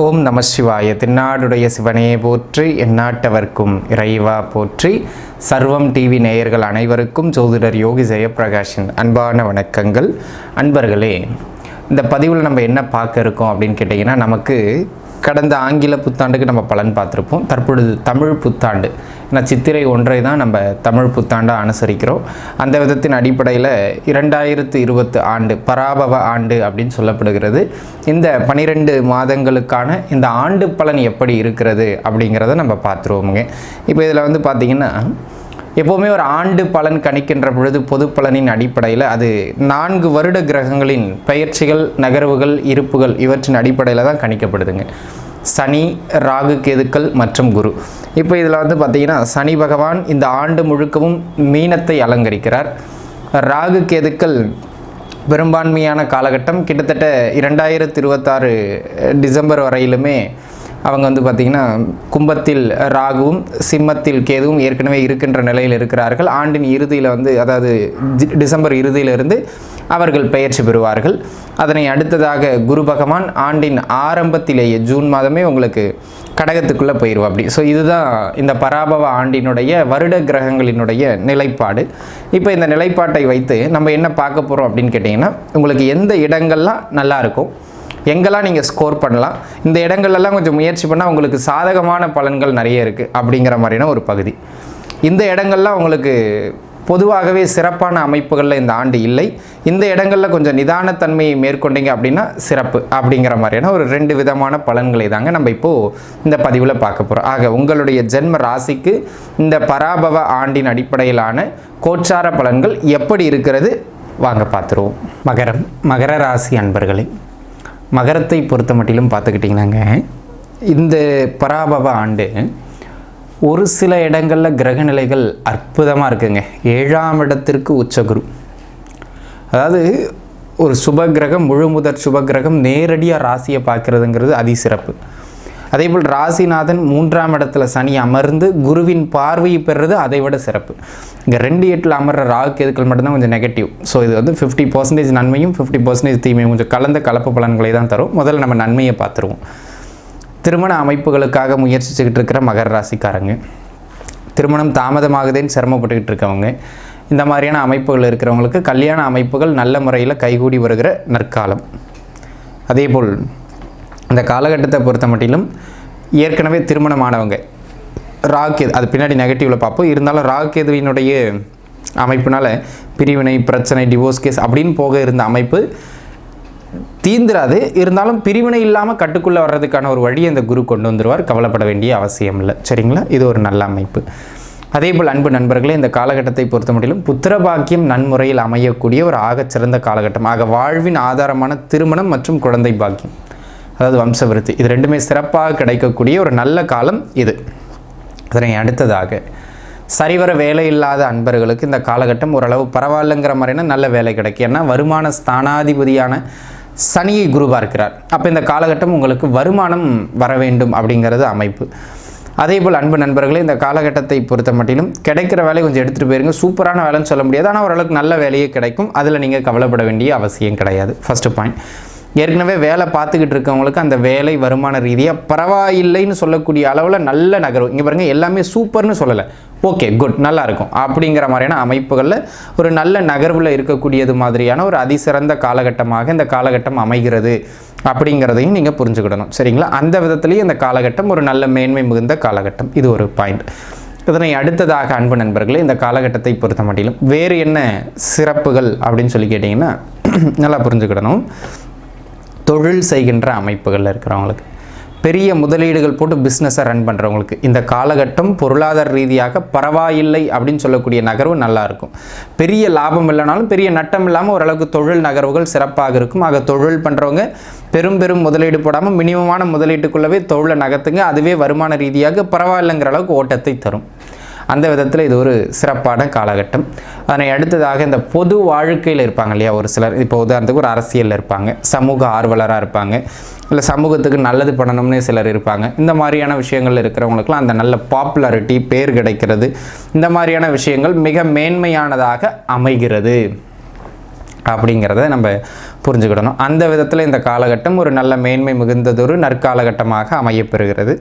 ஓம் நம சிவாய. தென்னாடுடைய சிவனே போற்றி, எந்நாட்டவர்க்கும் இறைவா போற்றி. சர்வம் டிவி நேயர்கள் அனைவருக்கும் ஜோதிடர் யோகி ஜெயப்பிரகாஷின் அன்பான வணக்கங்கள். அன்பர்களே, இந்த பதிவில் நம்ம என்ன பார்க்க இருக்கோம் அப்படின்னு கேட்டிங்கன்னா, நமக்கு கடந்த ஆங்கில புத்தாண்டுக்கு நம்ம பலன் பார்த்துருப்போம். தற்பொழுது தமிழ் புத்தாண்டு, ஏன்னா சித்திரை 1 தான் நம்ம தமிழ் புத்தாண்டாக அனுசரிக்கிறோம். அந்த விதத்தின் அடிப்படையில் 2020 ஆண்டு பராபவ ஆண்டு அப்படின்னு சொல்லப்படுகிறது. இந்த 12 மாதங்களுக்கான இந்த ஆண்டு பலன் எப்படி இருக்கிறது அப்படிங்கிறத நம்ம பார்த்துருவோமுங்க. இப்போ இதில் பார்த்திங்கன்னா, எப்போவுமே ஒரு ஆண்டு பலன் கணிக்கின்ற பொழுது பொது பலனின் அடிப்படையில் அது 4 வருட கிரகங்களின் பெயர்ச்சிகள், நகர்வுகள், இருப்புகள் இவற்றின் அடிப்படையில் தான் கணிக்கப்படுதுங்க. சனி, ராகு, கேதுக்கள் மற்றும் குரு. இப்போ இதில் பார்த்திங்கன்னா, சனி பகவான் இந்த ஆண்டு முழுக்கவும் மீனத்தை அலங்கரிக்கிறார். ராகு கேதுக்கள் பெரும்பான்மையான காலகட்டம் கிட்டத்தட்ட 2026 டிசம்பர் வரையிலுமே அவங்க பார்த்திங்கன்னா கும்பத்தில் ராகுவும் சிம்மத்தில் கேதுவும் ஏற்கனவே இருக்கின்ற நிலையில் இருக்கிறார்கள். ஆண்டின் இறுதியில் அதாவது டிசம்பர் இறுதியிலிருந்து அவர்கள் பெயர்ச்சி பெறுவார்கள். அதனை அடுத்ததாக குரு பகவான் ஆண்டின் ஆரம்பத்திலேயே ஜூன் மாதமே உங்களுக்கு கடகத்துக்குள்ளே போயிடுவோம் அப்படி. ஸோ இதுதான் இந்த பராபவ ஆண்டினுடைய வருட கிரகங்களினுடைய நிலைப்பாடு. இப்போ இந்த நிலைப்பாட்டை வைத்து நம்ம என்ன பார்க்க போகிறோம் அப்படின்னு கேட்டிங்கன்னா, உங்களுக்கு எந்த இடங்கள்லாம் நல்லாயிருக்கும், எங்கெல்லாம் நீங்கள் ஸ்கோர் பண்ணலாம், இந்த இடங்கள்லாம் கொஞ்சம் முயற்சி பண்ணால் உங்களுக்கு சாதகமான பலன்கள் நிறைய இருக்குது அப்படிங்கிற மாதிரியான ஒரு பகுதி. இந்த இடங்கள்லாம் உங்களுக்கு பொதுவாகவே சிறப்பான அமைப்புகளில் இந்த ஆண்டு இல்லை, இந்த இடங்களில் கொஞ்சம் நிதானத்தன்மையை மேற்கொண்டீங்க அப்படின்னா சிறப்பு அப்படிங்கிற மாதிரியான ஒரு 2 விதமான பலன்களை தாங்க நம்ம இப்போது இந்த பதிவில் பார்க்க போகிறோம். ஆக உங்களுடைய ஜென்ம ராசிக்கு இந்த பராபவ ஆண்டின் அடிப்படையிலான கோச்சார பலன்கள் எப்படி இருக்கிறது வாங்க பார்த்துருவோம். மகர ராசி அன்பர்களே, மகரத்தை பொறுத்த மட்டிலும் பார்த்துக்கிட்டிங்கன்னாங்க, இந்த பராபவ ஆண்டு ஒரு சில இடங்களில் கிரகநிலைகள் அற்புதமாக இருக்குங்க. 7ஆம் இடத்திற்கு உச்சகுரு, அதாவது ஒரு சுபகிரகம், முழுமுதற் சுபகிரகம் நேரடியாக ராசியை பார்க்குறதுங்கிறது அதிசிறப்பு. அதேபோல் ராசிநாதன் 3ஆம் இடத்துல சனி அமர்ந்து குருவின் பார்வையை பெறுறது அதை விட சிறப்பு. இங்கே 2-8 அமர்ற ராகு கேதுக்கள் மட்டும்தான் கொஞ்சம் நெகட்டிவ். ஸோ இது 50% நன்மையும் 50% தீமையும் கொஞ்சம் கலப்பு பலன்களை தான் தரும். முதல்ல நம்ம நன்மையை பார்த்துருவோம். திருமண அமைப்புகளுக்காக முயற்சிச்சுக்கிட்டு இருக்கிற மகர ராசிக்காரங்க, திருமணம் தாமதமாகுதேன்னு சிரமப்பட்டுக்கிட்டு இருக்கவங்க, இந்த மாதிரியான அமைப்புகள் இருக்கிறவங்களுக்கு கல்யாண அமைப்புகள் நல்ல முறையில் கைகூடி வருகிற நற்காலம். அதேபோல் இந்த காலகட்டத்தை பொறுத்த மட்டிலும் ஏற்கனவே திருமணமானவங்க, ராகுகேது அது பின்னாடி நெகட்டிவில் பார்ப்போம், இருந்தாலும் ராகுகேதுவினுடைய அமைப்பினால் பிரிவினை, பிரச்சனை, டிவோர்ஸ் கேஸ் அப்படின்னு போக இருந்த அமைப்பு தீந்துராது. இருந்தாலும் பிரிவினை இல்லாமல் கட்டுக்குள்ளே வர்றதுக்கான ஒரு வழியை இந்த குரு கொண்டு வந்துடுவார். கவலைப்பட வேண்டிய அவசியம் இல்லை, சரிங்களா? இது ஒரு நல்ல அமைப்பு. அதேபோல் அன்பு நண்பர்களே, இந்த காலகட்டத்தை பொறுத்த மட்டிலும் புத்திரபாக்கியம் நன்முறையில் அமையக்கூடிய ஒரு ஆகச்சிறந்த காலகட்டம். ஆக வாழ்வின் ஆதாரமான திருமணம் மற்றும் குழந்தை பாக்கியம், அதாவது வம்சவிருத்தி, இது 2மே சிறப்பாக கிடைக்கக்கூடிய ஒரு நல்ல காலம் இது. அதனை அடுத்ததாக சரிவர வேலை இல்லாத அன்பர்களுக்கு இந்த காலகட்டம் ஓரளவு பரவாயில்லைங்கிற மாதிரினா நல்ல வேலை கிடைக்கும். ஏன்னா வருமான ஸ்தானாதிபதியான சனியை குரு பார்க்கிறார். அப்போ இந்த காலகட்டம் உங்களுக்கு வருமானம் வர வேண்டும் அப்படிங்கிறது அமைப்பு. அதேபோல் அன்பு நண்பர்களே, இந்த காலகட்டத்தை பொறுத்த மட்டிலும் கிடைக்கிற வேலையை கொஞ்சம் எடுத்துகிட்டு போயிருங்க. சூப்பரான வேலைன்னு சொல்ல முடியாது, ஆனால் ஓரளவுக்கு நல்ல வேலையே கிடைக்கும். அதில் நீங்கள் கவலைப்பட வேண்டிய அவசியம் கிடையாது. First point. ஏற்கனவே வேலை பார்த்துக்கிட்டு இருக்கவங்களுக்கு அந்த வேலை வருமான ரீதியாக பரவாயில்லைன்னு சொல்லக்கூடிய அளவில் நல்ல நகர்வு. இங்கே பாருங்கள், எல்லாமே சூப்பர்னு சொல்லலை, ஓகே குட் நல்லா இருக்கும் அப்படிங்கிற மாதிரியான அமைப்புகளில் ஒரு நல்ல நகர்வில் இருக்கக்கூடியது மாதிரியான ஒரு அதிசிறந்த காலகட்டமாக இந்த காலகட்டம் அமைகிறது அப்படிங்கிறதையும் நீங்கள் புரிஞ்சுக்கிடணும், சரிங்களா? அந்த விதத்துலேயும் இந்த காலகட்டம் ஒரு நல்ல மேன்மை மிகுந்த காலகட்டம். இது ஒரு பாயிண்ட். இதனை அடுத்ததாக அன்பு நண்பர்களே, இந்த காலகட்டத்தை பொறுத்த மட்டிலும் வேறு என்ன சிறப்புகள் அப்படின்னு சொல்லி கேட்டிங்கன்னா நல்லா புரிஞ்சுக்கிடணும். தொழில் செய்கின்ற அமைப்புகளில் இருக்கிறவங்களுக்கு, பெரிய முதலீடுகள் போட்டு பிஸ்னஸை ரன் பண்ணுறவங்களுக்கு இந்த காலகட்டம் பொருளாதார ரீதியாக பரவாயில்லை அப்படின்னு சொல்லக்கூடிய நகர்வு நல்லாயிருக்கும். பெரிய லாபம் இல்லைனாலும் பெரிய நட்டம் இல்லாமல் ஓரளவுக்கு தொழில் நகர்வுகள் சிறப்பாக இருக்கும். ஆக தொழில் பண்ணுறவங்க பெரும் முதலீடு போடாமல் மினிமமான முதலீட்டுக்குள்ளவே தொழிலை நகர்த்துங்க. அதுவே வருமான ரீதியாக பரவாயில்லைங்கிற அளவுக்கு ஓட்டத்தை தரும். அந்த விதத்தில் இது ஒரு சிறப்பான காலகட்டம். அதனை அடுத்ததாக இந்த பொது வாழ்க்கையில் இருப்பாங்க இல்லையா ஒரு சிலர், இப்போ உதாரணத்துக்கு ஒரு அரசியலில் இருப்பாங்க, சமூக ஆர்வலராக இருப்பாங்க, இல்லை சமூகத்துக்கு நல்லது பண்ணணும்னு சிலர் இருப்பாங்க. இந்த மாதிரியான விஷயங்கள் இருக்கிறவங்களுக்குலாம் அந்த நல்ல பாப்புலாரிட்டி, பேர் கிடைக்கிறது, இந்த மாதிரியான விஷயங்கள் மிக மேன்மையானதாக அமைகிறது அப்படிங்கிறத நம்ம புரிஞ்சுக்கிடணும். அந்த விதத்தில் இந்த காலகட்டம் ஒரு நல்ல மேன்மை மிகுந்ததொரு நற்காலகட்டமாக அமையப்பெறுகிறது.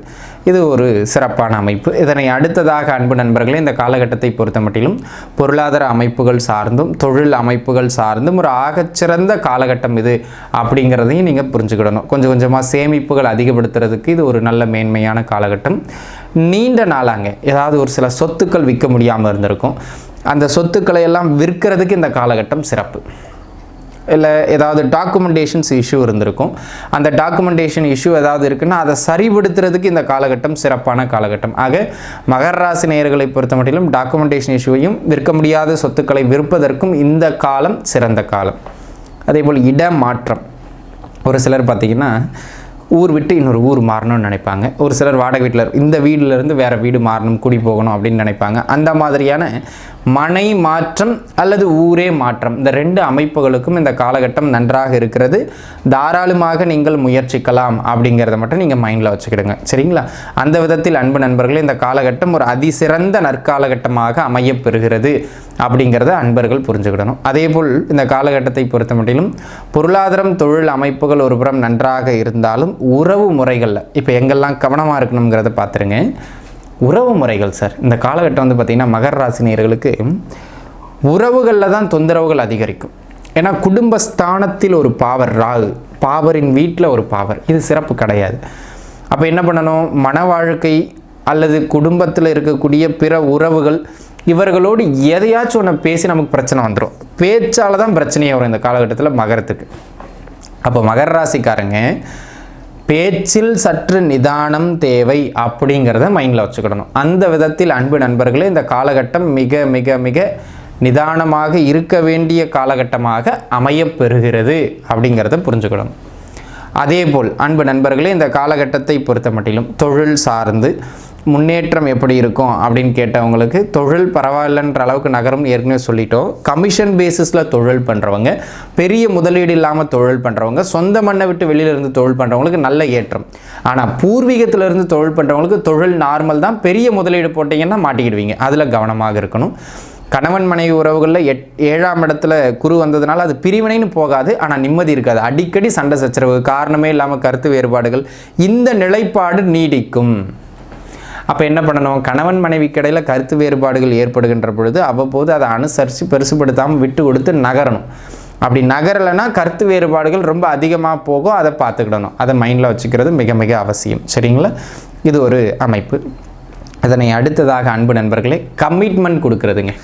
இது ஒரு சிறப்பான அமைப்பு. இதனை அடுத்ததாக அன்பு நண்பர்களே, இந்த காலகட்டத்தை பொறுத்த மட்டிலும் பொருளாதார அமைப்புகள் சார்ந்தும் தொழில் அமைப்புகள் சார்ந்தும் ஒரு ஆகச்சிறந்த காலகட்டம் இது அப்படிங்கிறதையும் நீங்கள் புரிஞ்சுக்கிடணும். கொஞ்சம் கொஞ்சமாக சேமிப்புகள் அதிகப்படுத்துறதுக்கு இது ஒரு நல்ல மேன்மையான காலகட்டம். நீண்ட நாளாங்க ஏதாவது ஒரு சில சொத்துக்கள் விற்க முடியாமல் இருந்திருக்கும். அந்த சொத்துக்களை எல்லாம் விற்கிறதுக்கு இந்த காலகட்டம் சிறப்பு. இல்லை ஏதாவது டாக்குமெண்டேஷன்ஸ் இஷ்யூ இருந்திருக்கும். அந்த டாக்குமெண்டேஷன் இஷ்யூ ஏதாவது இருக்குன்னா அதை சரிபடுத்துறதுக்கு இந்த காலகட்டம் சிறப்பான காலகட்டம். ஆக மகர ராசி நேயர்களை பொறுத்த மட்டிலும் டாக்குமெண்டேஷன் இஷ்யூவையும் விற்க முடியாத சொத்துக்களை விற்பதற்கும் இந்த காலம் சிறந்த காலம். அதே போல் இடமாற்றம். ஒரு சிலர் பார்த்திங்கன்னா ஊர் விட்டு இன்னொரு ஊர் மாறணும்னு நினைப்பாங்க. ஒரு சிலர் வாடகை வீட்டில் இந்த வீட்டிலேருந்து வேறு வீடு மாறணும், குடி போகணும் அப்படின்னு நினைப்பாங்க. அந்த மாதிரியான மனை மாற்றம் அல்லது ஊரே மாற்றம், இந்த ரெண்டு அமைப்புகளுக்கும் இந்த காலகட்டம் நன்றாக இருக்கிறது. தாராளமாக நீங்கள் முயற்சிக்கலாம் அப்படிங்கிறத மட்டும் நீங்கள் மைண்டில் வச்சுக்கிடுங்க, சரிங்களா? அந்த விதத்தில் அன்பு நண்பர்களே, இந்த காலகட்டம் ஒரு அதிசிறந்த நற்காலகட்டமாக அமையப்பெறுகிறது அப்படிங்கிறத அன்பர்கள் புரிஞ்சுக்கிடணும். அதே போல் இந்த காலகட்டத்தை பொறுத்த மட்டிலும் பொருளாதாரம் தொழில் அமைப்புகள் ஒரு புறம் நன்றாக இருந்தாலும் உறவு முறைகளில் இப்போ எங்கெல்லாம் கவனமாக இருக்கணுங்கிறத பார்த்துருங்க. உறவு முறைகள் சார், இந்த காலகட்டம் வந்து பார்த்திங்கன்னா மகர ராசி நேயர்களுக்கு உறவுகளில் தான் தொந்தரவுகள் அதிகரிக்கும். ஏன்னா குடும்பஸ்தானத்தில் ஒரு பாவர் ராகு, பாவரின் வீட்டில் ஒரு பாவர், இது சிறப்பு கிடையாது. அப்போ என்ன பண்ணணும், மன வாழ்க்கை அல்லது குடும்பத்தில் இருக்கக்கூடிய பிற உறவுகள் இவர்களோடு எதையாச்சும் ஒன்று பேசி நமக்கு பிரச்சனை வந்துடும். பேச்சால் தான் பிரச்சனையே வரும் இந்த காலகட்டத்தில் மகரத்துக்கு. அப்போ மகர ராசிக்காரங்க பேச்சில் சற்று நிதானம் தேவை அப்படிங்கிறத மைண்டில் வச்சுக்கிடணும். அந்த விதத்தில் அன்பு நண்பர்களே, இந்த காலகட்டம் மிக மிக மிக நிதானமாக இருக்க வேண்டிய காலகட்டமாக அமையப்பெறுகிறது அப்படிங்கிறத புரிஞ்சுக்கிடணும். அதே போல் அன்பு நண்பர்களே, இந்த காலகட்டத்தை பொறுத்த மட்டிலும் தொழில் சார்ந்து முன்னேற்றம் எப்படி இருக்கும் அப்படின்னு கேட்டவங்களுக்கு தொழில் பரவாயில்லன்ற அளவுக்கு நகரம் ஏற்கனவே சொல்லிட்டோம். கமிஷன் பேசிஸில் தொழில் பண்ணுறவங்க, பெரிய முதலீடு இல்லாமல் தொழில் பண்ணுறவங்க, சொந்த மண்ணை விட்டு வெளியிலேருந்து தொழில் பண்ணுறவங்களுக்கு நல்ல ஏற்றம். ஆனால் பூர்வீகத்திலிருந்து தொழில் பண்ணுறவங்களுக்கு தொழில் நார்மல் தான். பெரிய முதலீடு போட்டிங்கன்னா மாட்டிக்கிடுவீங்க, அதில் கவனமாக இருக்கணும். கணவன் மனைவி உறவுகளில் 7ஆம் இடத்துல குரு வந்ததுனால அது பிரிவினைன்னு போகாது, ஆனால் நிம்மதி இருக்காது. அடிக்கடி சண்டை சச்சரவு, காரணமே இல்லாமல் கருத்து வேறுபாடுகள், இந்த நிலைப்பாடு நீடிக்கும். அப்போ என்ன பண்ணணும், கணவன் மனைவிக்கு இடையில் கருத்து வேறுபாடுகள் ஏற்படுகின்ற பொழுது அவ்வப்போது அதை அனுசரித்து பெருசுபடுத்தாமல் விட்டு கொடுத்து நகரணும். அப்படி நகரலைன்னா கருத்து வேறுபாடுகள் ரொம்ப அதிகமாக போகும், அதை பார்த்துக்கிடணும். அதை மைண்டில் வச்சுக்கிறது மிக மிக அவசியம், சரிங்களா? இது ஒரு அமைப்பு. அதனை அடுத்ததாக அன்பு நண்பர்களே, கமிட்மெண்ட் கொடுக்குறதுங்க.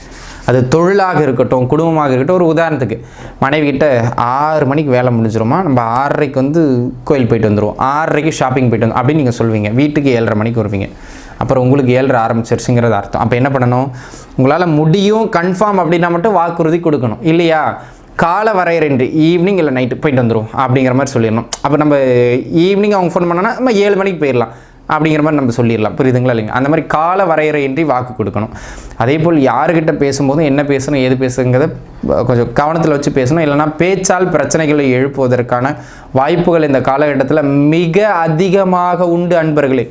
அது தொழிலாக இருக்கட்டும், குடும்பமாக இருக்கட்டும். ஒரு உதாரணத்துக்கு மனைவி கிட்ட 6 மணிக்கு வேலை முடிஞ்சிருமா, நம்ம 6:30க்கு வந்து கோயில் போயிட்டு வந்துடுவோம், 6:30க்கு ஷாப்பிங் போயிட்டு வந்து அப்படின்னு நீங்கள் சொல்வீங்க. வீட்டுக்கு 7:30 மணிக்கு வருவீங்க. அப்புறம் உங்களுக்கு 7:30 ஆரம்பிச்சிருச்சுங்கிறது அர்த்தம். அப்போ என்ன பண்ணணும், உங்களால் முடியும் கன்ஃபார்ம் அப்படின்னா மட்டும் வாக்குறுதி கொடுக்கணும். இல்லையா, கால வரையறையின்றி ஈவினிங் இல்லை நைட்டு போயிட்டு வந்துடும் அப்படிங்கிற மாதிரி சொல்லிடணும். அப்போ நம்ம ஈவினிங் அவங்க ஃபோன் பண்ணோன்னா நம்ம 7 மணிக்கு போயிடலாம் அப்படிங்கிற மாதிரி நம்ம சொல்லிடலாம், புரியுதுங்களா இல்லைங்க? அந்த மாதிரி கால வரையறையின்றி வாக்கு கொடுக்கணும். அதே போல் யாருக்கிட்ட பேசும்போதும் என்ன பேசணும் ஏது பேசுங்கிறத கொஞ்சம் கவனத்தில் வச்சு பேசணும். இல்லைனா பேச்சால் பிரச்சனைகளை எழுப்புவதற்கான வாய்ப்புகள் இந்த காலகட்டத்தில் மிக அதிகமாக உண்டு அன்பர்களே.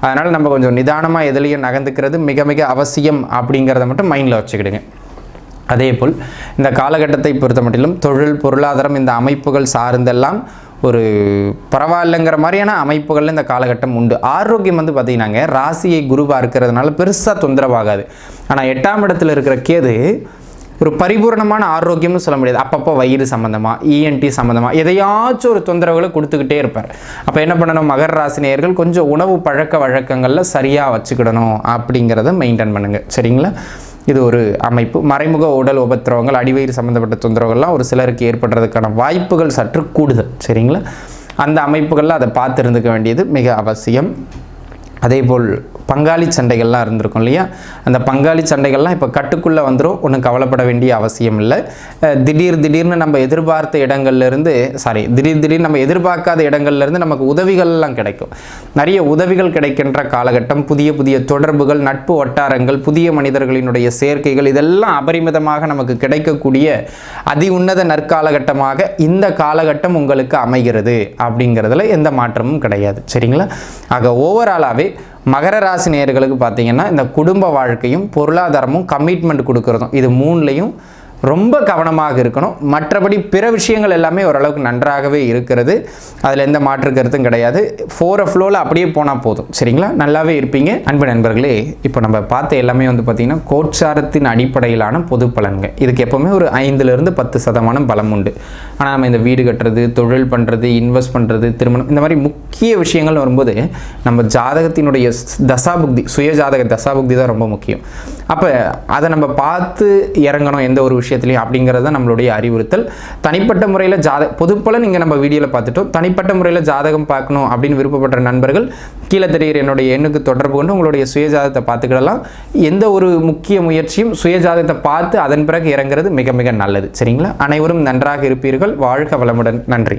அதனால் நம்ம கொஞ்சம் நிதானமாக எதுலேயும் நகர்ந்துக்கிறது மிக மிக அவசியம் அப்படிங்கிறத மட்டும் மைண்டில் வச்சுக்கிடுங்க. அதே போல் இந்த காலகட்டத்தை பொறுத்த மட்டிலும் தொழில் பொருளாதாரம் இந்த அமைப்புகள் சார்ந்தெல்லாம் ஒரு பரவாயில்லைங்கிற மாதிரியான அமைப்புகள் இந்த காலகட்டம் உண்டு. ஆரோக்கியம் வந்து பார்த்திங்கன்னாங்க ராசியை குரு பார்க்கிறதுனால பெருசாக தொந்தரவாகாது. ஆனால் 8ஆம் இடத்துல இருக்கிற கேது ஒரு பரிபூர்ணமான ஆரோக்கியம்னு சொல்ல முடியாது. அப்பப்போ வயிறு சம்மந்தமாக, இஎன்டி சம்மந்தமாக எதையாச்சும் ஒரு தொந்தரவுகளை கொடுத்துக்கிட்டே இருப்பார். அப்போ என்ன பண்ணணும், மகர ராசி நேயர்கள் கொஞ்சம் உணவு பழக்க வழக்கங்களில் சரியாக வச்சுக்கிடணும் அப்படிங்கிறத மெயின்டைன் பண்ணுங்கள், சரிங்களா? இது ஒரு அமைப்பு. மறைமுக உடல் உபத்திரவங்கள், அடிவயிறு சம்மந்தப்பட்ட தொந்தரவுகள்லாம் ஒரு சிலருக்கு ஏற்படுறதுக்கான வாய்ப்புகள் சற்று கூடுதல், சரிங்களா? அந்த அமைப்புகளில் அதை பார்த்து இருந்துக்க வேண்டியது மிக அவசியம். அதே போல் பங்காளி சண்டைகள்லாம் இருந்திருக்கும் இல்லையா, அந்த பங்காளி சண்டைகள்லாம் இப்போ கட்டுக்குள்ளே வந்துடும், ஒன்றும் கவலைப்பட வேண்டிய அவசியம் இல்லை. திடீர்னு நம்ம எதிர்பார்த்த இடங்கள்லேருந்து திடீர்னு நம்ம எதிர்பார்க்காத இடங்கள்லேருந்து நமக்கு உதவிகள்லாம் கிடைக்கும். நிறைய உதவிகள் கிடைக்கின்ற காலகட்டம். புதிய புதிய தொடர்புகள், நட்பு வட்டாரங்கள், புதிய மனிதர்களினுடைய சேர்க்கைகள் இதெல்லாம் அபரிமிதமாக நமக்கு கிடைக்கக்கூடிய அதி உன்னத நற்காலகட்டமாக இந்த காலகட்டம் உங்களுக்கு அமைகிறது அப்படிங்கிறதுல எந்த மாற்றமும் கிடையாது, சரிங்களா? ஆக ஓவராலாகவே மகர ராசி நேயர்களுக்கு பார்த்தீங்கன்னா இந்த குடும்ப வாழ்க்கையும் பொருளாதாரமும் கமிட்மெண்ட் கொடுக்குறதும் இது 3லையும் ரொம்ப கவனமாக இருக்கணும். மற்றபடி பிற விஷயங்கள் எல்லாமே ஓரளவுக்கு நன்றாகவே இருக்கிறது. அதில் எந்த மாற்று கருத்தும் கிடையாது. 4 ஃப்ளோவில் அப்படியே போனால் போதும். சரிங்களா, நல்லாவே இருப்பீங்க. அன்பு நண்பர்களே, இப்போ நம்ம பார்த்த எல்லாமே வந்து பார்த்திங்கன்னா கோட்சாரத்தின் அடிப்படையிலான பொது பலன்கள். இதுக்கு எப்போவுமே ஒரு 5லிருந்து 10% பலம் உண்டு. ஆனால் நம்ம இந்த வீடு கட்டுறது, தொழில் பண்ணுறது, இன்வெஸ்ட் பண்ணுறது, திருமணம், இந்த மாதிரி முக்கிய விஷயங்கள் வரும்போது நம்ம ஜாதகத்தினுடைய தசாபுக்தி, சுய ஜாதக தசாபுக்தி தான் ரொம்ப முக்கியம். அப்போ அதை நம்ம பார்த்து இறங்கணும் எந்த ஒரு விஷயத்துலையும் அப்படிங்கிறது தான் நம்மளுடைய அறிவுறுத்தல். தனிப்பட்ட முறையில் பொதுப்பலன் இங்கே நம்ம வீடியோவில் பார்த்துட்டோம். தனிப்பட்ட முறையில் ஜாதகம் பார்க்கணும் அப்படின்னு விருப்பப்பட்ட நண்பர்கள் கீழே தெரிகிற என்னுடைய எண்ணுக்கு தொடர்பு கொண்டு உங்களுடைய சுயஜாதகத்தை பார்த்துக்கிடலாம். எந்த ஒரு முக்கிய முயற்சியும் சுயஜாதகத்தை பார்த்து அதன் பிறகு இறங்குறது மிக மிக நல்லது. சரிங்களா, அனைவரும் நன்றாக இருப்பீர்கள். வாழ்க வளமுடன். நன்றி.